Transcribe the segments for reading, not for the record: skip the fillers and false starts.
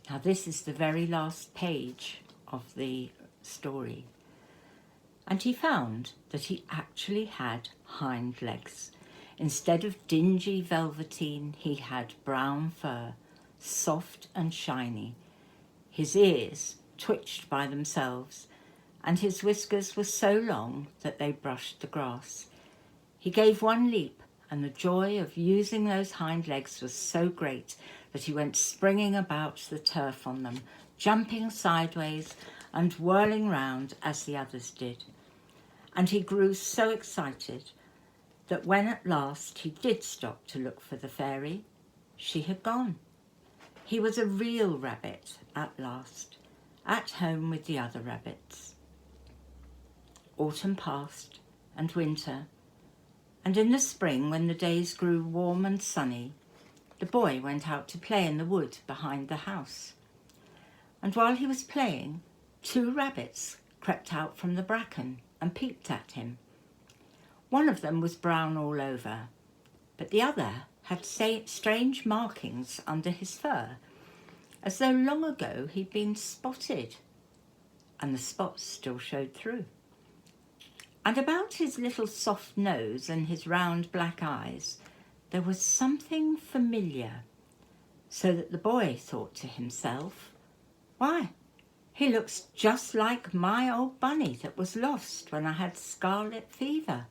Now this is the very last page of the story. And he found that he actually had hind legs. Instead of dingy velveteen, he had brown fur, soft and shiny. His ears twitched by themselves, and his whiskers were so long that they brushed the grass. He gave one leap, and the joy of using those hind legs was so great that he went springing about the turf on them, jumping sideways and whirling round as the others did. And he grew so excited that when at last he did stop to look for the fairy, she had gone. He was a real rabbit at last, at home with the other rabbits. Autumn passed, and winter, and in the spring, when the days grew warm and sunny, the boy went out to play in the wood behind the house. And while he was playing, 2 rabbits crept out from the bracken and peeped at him. One of them was brown all over, but the other had strange markings under his fur, as though long ago he'd been spotted, and the spots still showed through. And about his little soft nose and his round black eyes, there was something familiar, so that the boy thought to himself, "Why, he looks just like my old bunny that was lost when I had scarlet fever."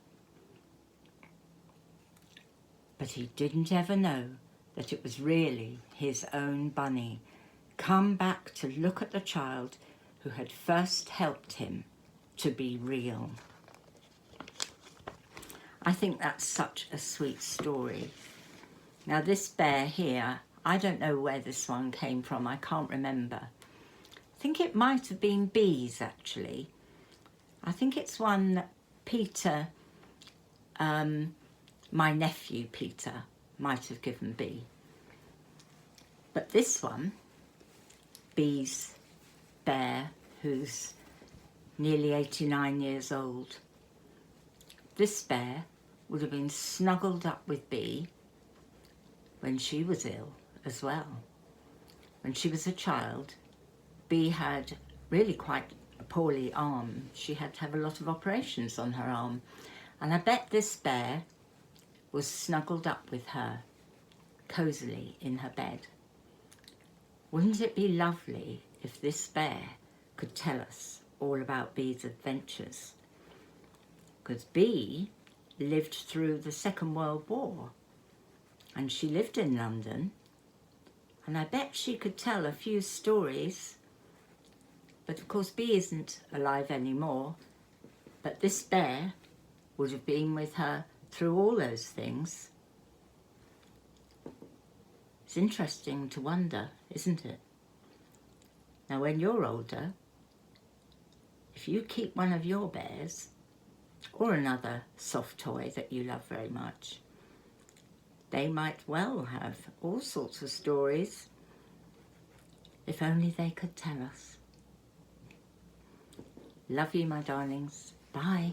But he didn't ever know that it was really his own bunny, come back to look at the child who had first helped him to be real. I think that's such a sweet story. Now this bear here, I don't know where this one came from, I can't remember. I think it might have been Bee's actually. I think it's one that Peter, my nephew Peter, might have given Bee. But this one, Bee's bear, who's nearly 89 years old, this bear would have been snuggled up with Bee when she was ill as well. When she was a child, Bee had really quite a poorly arm. She had to have a lot of operations on her arm. And I bet this bear was snuggled up with her, cosily in her bed. Wouldn't it be lovely if this bear could tell us all about Bee's adventures? Because Bee lived through the Second World War, and she lived in London, and I bet she could tell a few stories. But of course Bee isn't alive anymore, but this bear would have been with her through all those things. It's interesting to wonder, isn't it? Now when you're older, if you keep one of your bears, or another soft toy that you love very much, they might well have all sorts of stories, if only they could tell us. Love you, my darlings. Bye.